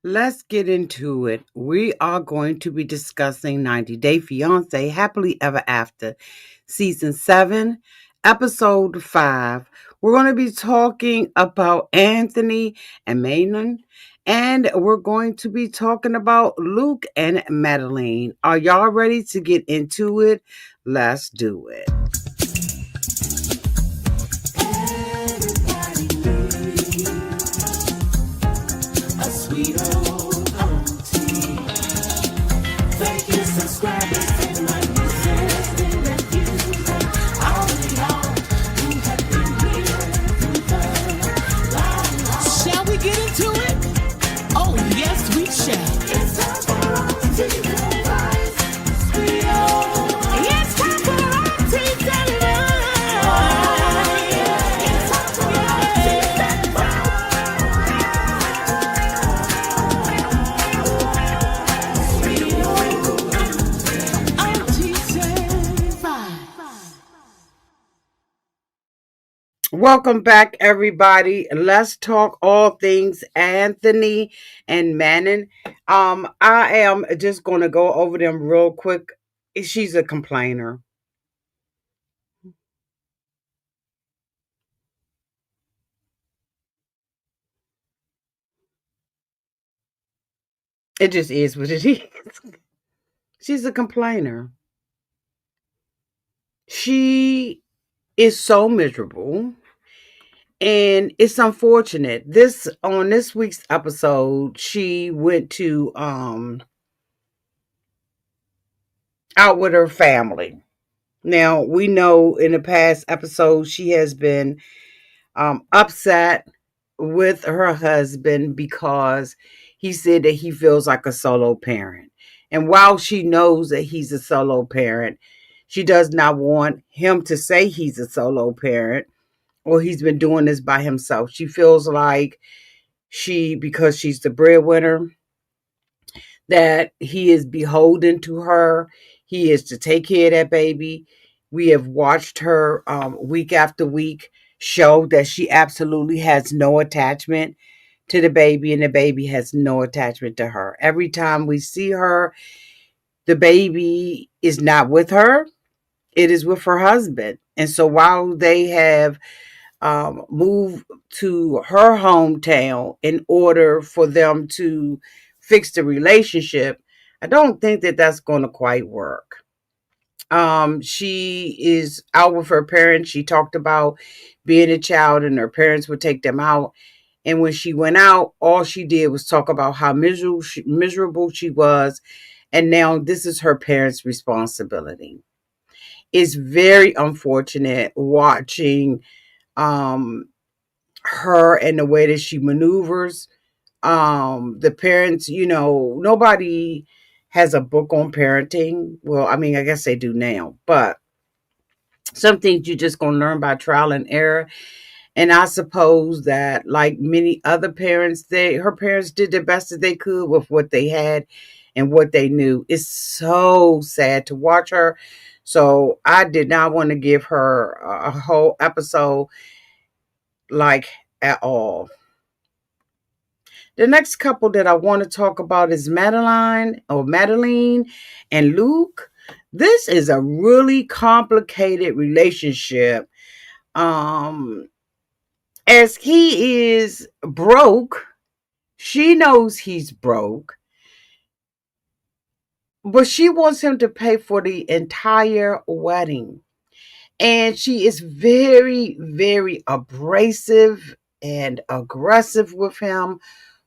Let's get into it. We are going to be discussing 90 Day Fiance Happily Ever After, Season 7, Episode 5. We're going to be talking about Anthony and Maynard, and we're going to be talking about Luke and Madeleine. Are y'all ready to get into it? Let's do it. A sweet old auntie. Thank you, subscribers, to my new sister nephews, and all of y'all who have been here through the long haul. Shall we get into it? Oh, yes, we shall. It's time for auntie advice. Sweet old. It's time for auntie advice. Oh, yeah. It's time for auntie advice. Welcome back, everybody. Let's talk all things Anthony and Manon. I am just going to go over them real quick. She's a complainer. It just is what it is. She's a complainer. She is so miserable. And it's unfortunate. This on this week's episode, she went to out with her family. Now we know in the past episodes she has been upset with her husband because he said that he feels like a solo parent. And while she knows that he's a solo parent, she does not want him to say he's a solo parent or he's been doing this by himself. She feels like because she's the breadwinner, that he is beholden to her. He is to take care of that baby. We have watched her week after week show that she absolutely has no attachment to the baby, and the baby has no attachment to her. Every time we see her, the baby is not with her, it is with her husband. And so while they have moved to her hometown in order for them to fix the relationship, I don't think that that's going to quite work. She is out with her parents. She talked about being a child and her parents would take them out. And when she went out, all she did was talk about how miserable she was. And now this is her parents' responsibility. It's very unfortunate watching um, her and the way that she maneuvers. The parents, nobody has a book on parenting. Well, I mean, I guess they do now, but some things you're just going to learn by trial and error. And I suppose that, like many other parents, her parents did the best that they could with what they had and what they knew. It's so sad to watch her. So I did not want to give her a whole episode like at all. The next couple that I want to talk about is Madeleine and Luke. This is a really complicated relationship. As he is broke, she knows he's broke, but she wants him to pay for the entire wedding. And she is very, very abrasive and aggressive with him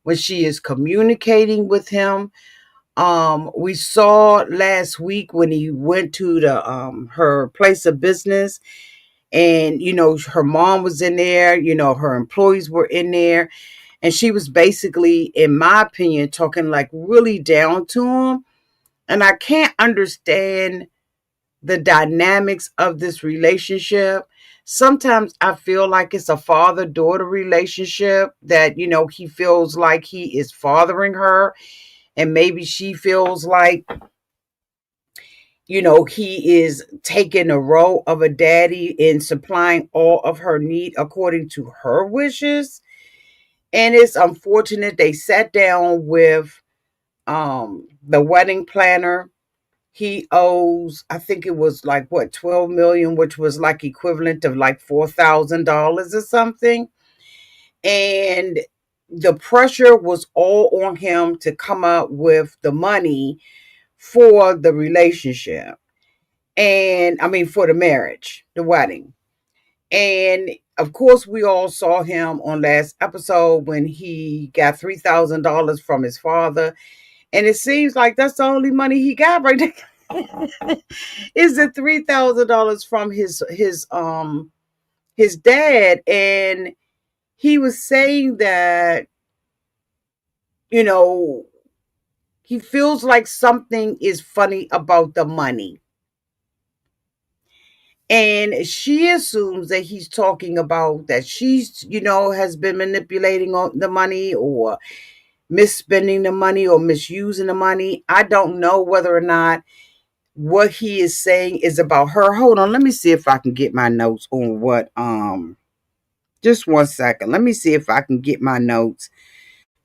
when she is communicating with him. We saw last week when he went to the her place of business, and her mom was in there, her employees were in there, and she was basically, in my opinion, talking like really down to him. And I can't understand the dynamics of this relationship. Sometimes I feel like it's a father-daughter relationship, that he feels like he is fathering her, and maybe she feels like he is taking the role of a daddy in supplying all of her need according to her wishes. And it's unfortunate they sat down with the wedding planner. He owes, I think it was like what, 12 million, which was like equivalent of like $4,000 or something. And the pressure was all on him to come up with the money for the relationship. And I mean, for the marriage, the wedding. And of course, we all saw him on last episode when he got $3,000 from his father. And it seems like that's the only money he got right now. Is the $3,000 from his dad. And he was saying that, you know, he feels like something is funny about the money. And she assumes that he's talking about that she's, has been manipulating the money or misspending the money or misusing the money. I don't know whether or not what he is saying is about her. Hold on, let me see if I can get my notes on what just one second. Let me see if I can get my notes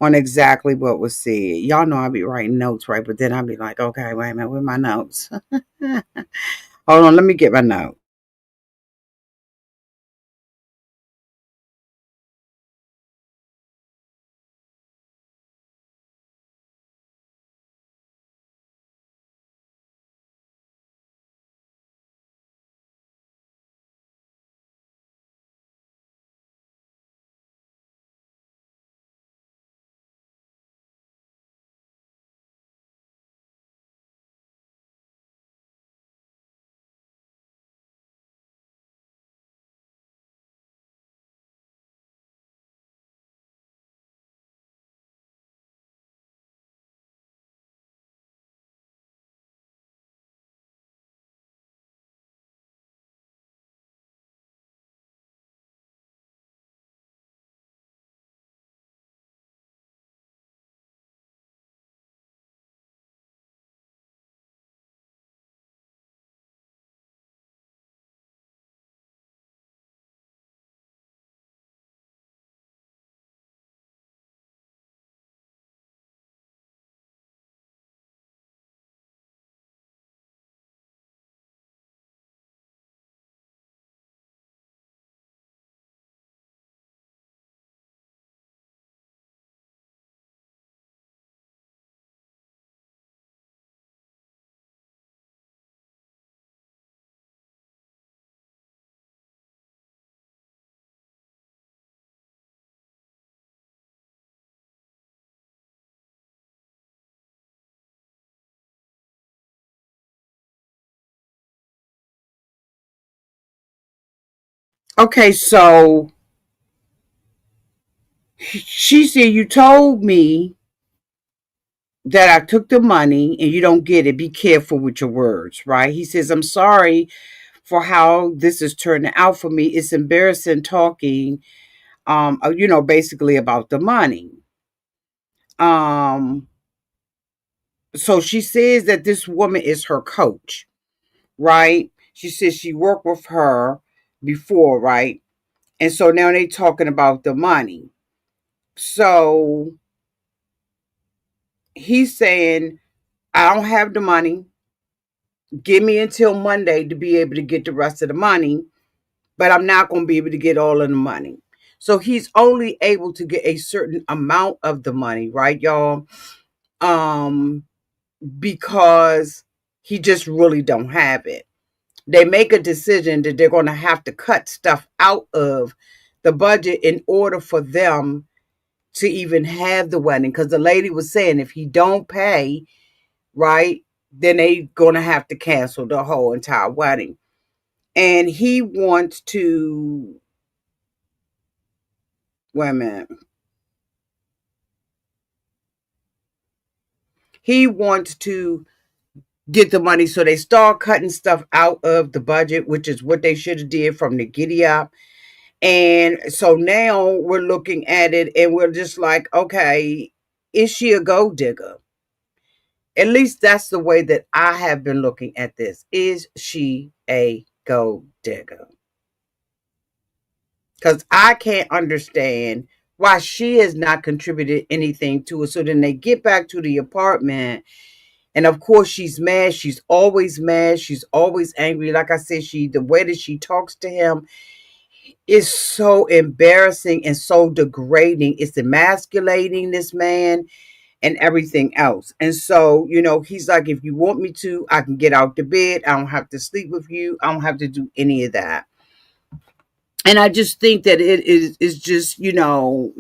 on exactly what was said. Y'all know I be writing notes, right? But then I'll be like, okay, wait a minute, where are my notes? Hold on, let me get my note. Okay, so she said, you told me that I took the money and you don't get it. Be careful with your words, right? He says, I'm sorry for how this is turning out for me. It's embarrassing talking, basically about the money. Um, so she says that this woman is her coach, right? She says she worked with her before, right? And so now they talking about the money. So he's saying, I don't have the money. Give me until Monday to be able to get the rest of the money, but I'm not going to be able to get all of the money. So he's only able to get a certain amount of the money, right, y'all? Um, because he just really don't have it. They make a decision that they're going to have to cut stuff out of the budget in order for them to even have the wedding. Because the lady was saying if he don't pay, right, then they going to have to cancel the whole entire wedding. And he wants to, wait a minute, he wants to get the money. So they start cutting stuff out of the budget, which is what they should have did from the giddy up. And so now we're looking at it and we're just like, okay, is she a gold digger? At least that's the way that I have been looking at this. Is she a gold digger? Because I can't understand why she has not contributed anything to it. So then they get back to the apartment. And of course, she's mad. She's always mad. She's always angry. Like I said, the way that she talks to him is so embarrassing and so degrading. It's emasculating this man and everything else. And so, he's like, if you want me to, I can get out the bed. I don't have to sleep with you. I don't have to do any of that. And I just think that it is just,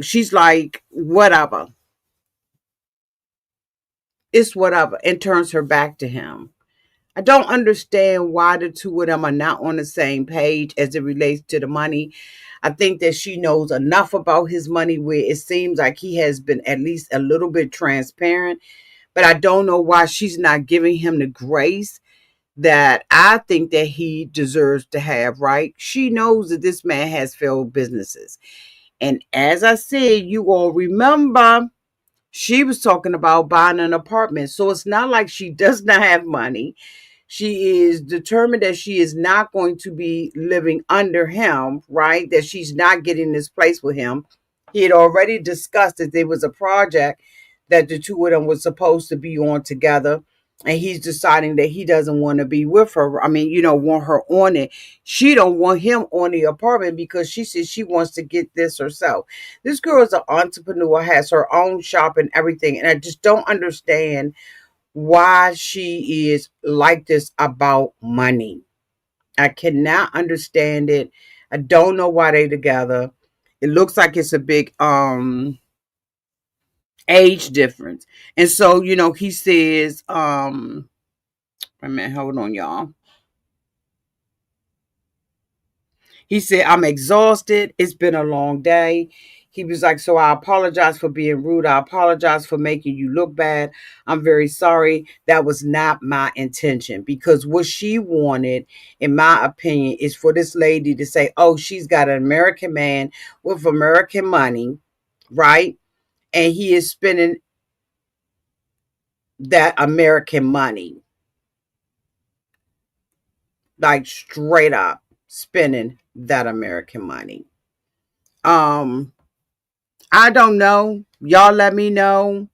she's like, whatever. It's whatever, and turns her back to him. I don't understand why the two of them are not on the same page as it relates to the money. I think that she knows enough about his money where it seems like he has been at least a little bit transparent. But I don't know why she's not giving him the grace that I think that he deserves to have, right? She knows that this man has failed businesses. And as I said, you all remember she was talking about buying an apartment. So it's not like she does not have money. She is determined that she is not going to be living under him, right? That she's not getting this place with him. He had already discussed that there was a project that the two of them were supposed to be on together. And he's deciding that he doesn't want to be with her. I mean, want her on it. She don't want him on the apartment because she says she wants to get this herself. This girl is an entrepreneur, has her own shop and everything. And I just don't understand why she is like this about money. I cannot understand it. I don't know why they together. It looks like it's a big age difference. And so, he says, wait a minute, hold on, y'all. He said, I'm exhausted. It's been a long day. He was like, so I apologize for being rude. I apologize for making you look bad. I'm very sorry. That was not my intention, because what she wanted, in my opinion, is for this lady to say, oh, she's got an American man with American money, right? And he is spending that American money, like straight up spending that American money. Um, I don't know. Y'all let me know.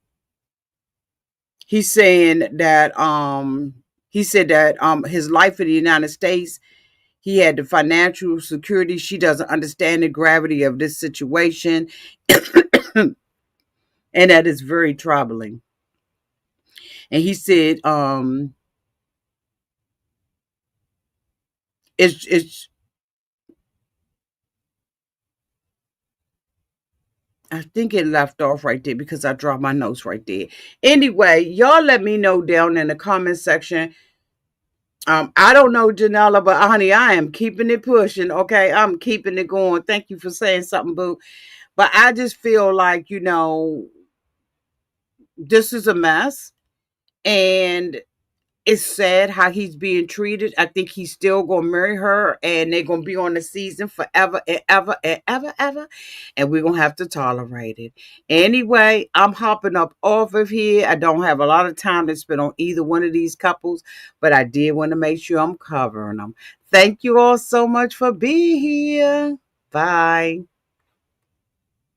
He's saying that he said that his life in the United States, he had the financial security. She doesn't understand the gravity of this situation. And that is very troubling. And he said it's I think it left off right there because I dropped my notes right there. Anyway, y'all let me know down in the comment section. I don't know, Janella, but honey, I am keeping it pushing. Okay, I'm keeping it going. Thank you for saying something, boo. But I just feel like, this is a mess. And it's sad how he's being treated. I think he's still gonna marry her, and they're gonna be on the season forever and ever and ever, ever. And we're gonna have to tolerate it. Anyway, I'm hopping up off of here. I don't have a lot of time to spend on either one of these couples, but I did want to make sure I'm covering them. Thank you all so much for being here. Bye.